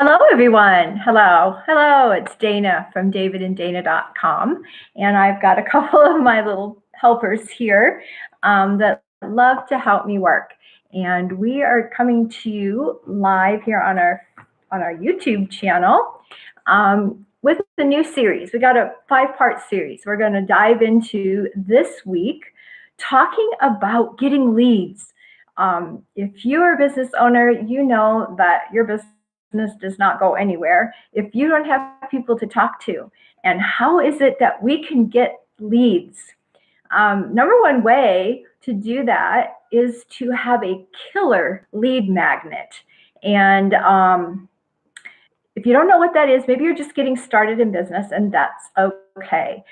Hello, everyone. Hello. It's Dana from davidanddana.com. And I've got a couple of my little helpers here that love to help me work. And we are coming to you live here on our YouTube channel with a new series. We got a 5-part series. We're going to dive into this week talking about getting leads. If you're a business owner, you know that your business does not go anywhere if you don't have people to talk to. And how is it that we can get leads? Number one way to do that is to have a killer lead magnet. And if you don't know what that is, maybe you're just getting started in business, and that's okay.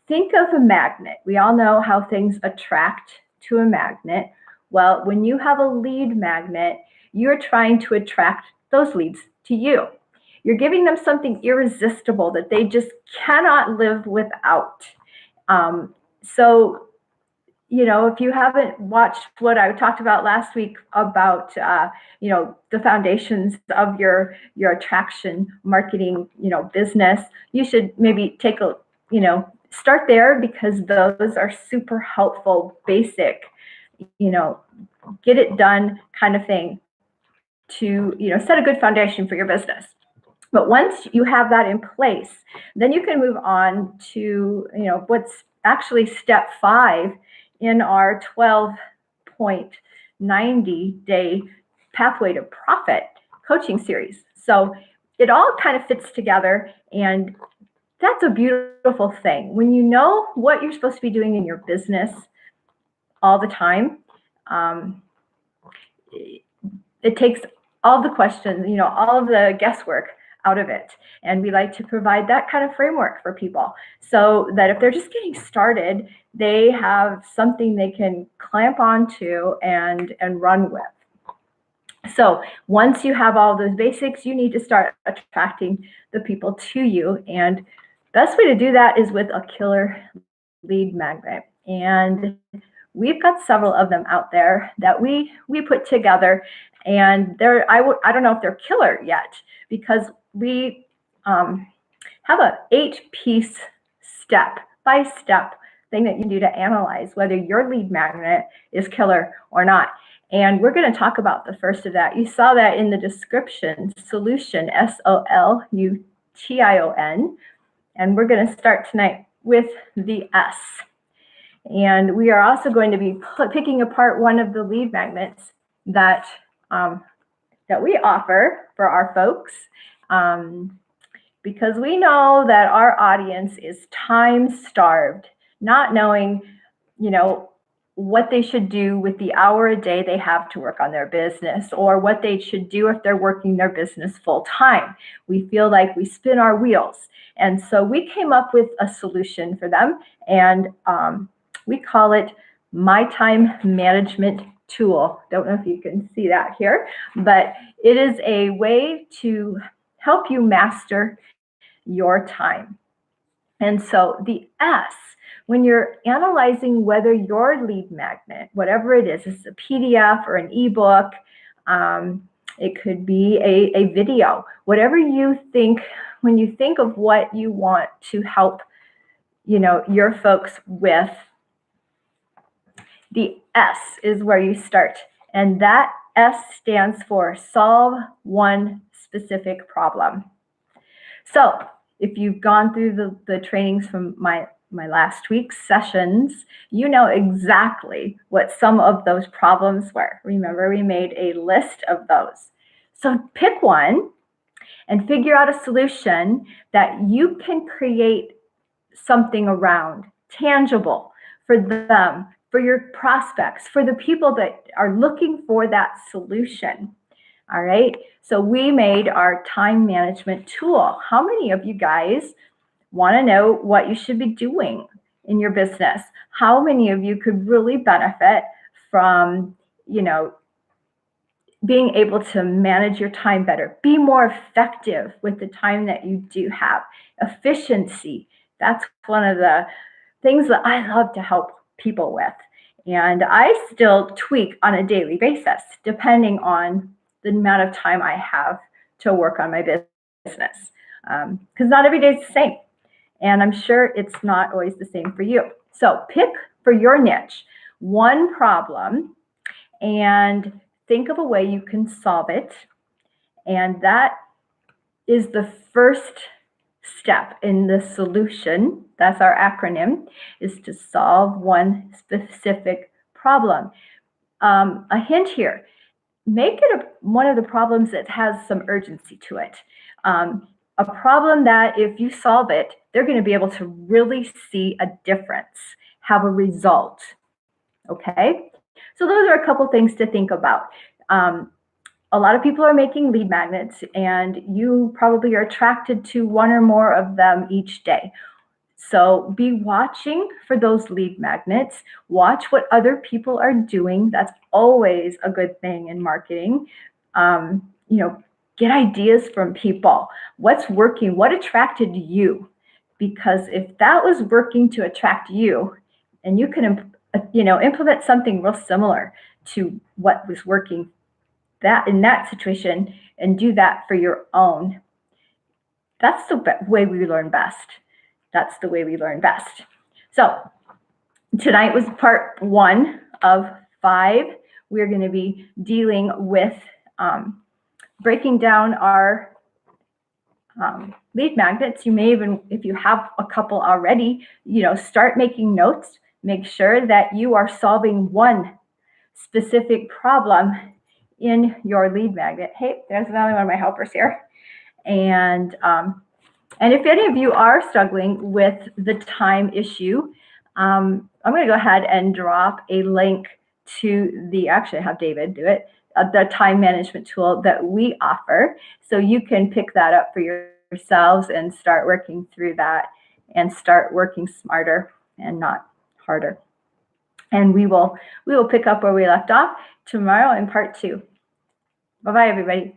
Think of a magnet. We all know how things attract to a magnet. Well, when you have a lead magnet, you're trying to attract those leads to you. You're giving them something irresistible that they just cannot live without. So, if you haven't watched what I talked about last week about, the foundations of your attraction marketing, business, you should maybe take a, start there, because those are super helpful, basic, get it done kind of thing to, set a good foundation for your business. But once you have that in place, then you can move on to, what's actually step 5 in our 12-point 90-day pathway to profit coaching series. So it all kind of fits together, and that's a beautiful thing. When you know what you're supposed to be doing in your business all the time, it takes all the questions, all of the guesswork out of it. And we like to provide that kind of framework for people so that if they're just getting started, they have something they can clamp onto and run with. So once you have all those basics, you need to start attracting the people to you. And best way to do that is with a killer lead magnet. And we've got several of them out there that we put together, and I don't know if they're killer yet, because we have a 8-piece step-by-step thing that you can do to analyze whether your lead magnet is killer or not. And we're going to talk about the first of that. You saw that in the description, solution, S.O.L.U.T.I.O.N. And we're going to start tonight with the S. And we are also going to be picking apart one of the lead magnets that we offer for our folks, because we know that our audience is time-starved, not knowing, what they should do with the hour a day they have to work on their business, or what they should do if they're working their business full-time. We feel like we spin our wheels. And so we came up with a solution for them, and we call it My Time Management Tool. Don't know if you can see that here, but it is a way to help you master your time. And so the S, when you're analyzing whether your lead magnet, whatever it is a PDF or an ebook, it could be a video, whatever you think, when you think of what you want to help, your folks with, the S is where you start. And that S stands for solve one specific problem. So if you've gone through the trainings from my last week's sessions, you know exactly what some of those problems were. Remember, we made a list of those. So pick one and figure out a solution that you can create something around, tangible for them, for your prospects, for the people that are looking for that solution. All right. So we made our time management tool. How many of you guys want to know what you should be doing in your business? How many of you could really benefit from, being able to manage your time better, be more effective with the time that you do have? Efficiency. That's one of the things that I love to help people with. And I still tweak on a daily basis, depending on the amount of time I have to work on my business. Because not every day is the same. And I'm sure it's not always the same for you. So pick for your niche one problem and think of a way you can solve it. And that is the first step in the solution. That's our acronym, is to solve one specific problem. A hint here, make it one of the problems that has some urgency to it. A problem that if you solve it, they're going to be able to really see a difference, have a result. Okay? So those are a couple things to think about. A lot of people are making lead magnets, and you probably are attracted to one or more of them each day. So be watching for those lead magnets. Watch what other people are doing. That's always a good thing in marketing. Get ideas from people. What's working? What attracted you? Because if that was working to attract you, and you can, implement something real similar to what was working that in that situation and do that for your own. That's the way we learn best. That's the way we learn best. So tonight was part 1 of 5. We're going to be dealing with breaking down our lead magnets. You may even, if you have a couple already, start making notes. Make sure that you are solving one specific problem in your lead magnet. Hey, there's another one of my helpers here. And if any of you are struggling with the time issue, I'm going to go ahead and drop a link to actually have David do it, the time management tool that we offer. So you can pick that up for yourselves and start working through that and start working smarter and not harder. And we will pick up where we left off tomorrow in part 2. Bye-bye, everybody.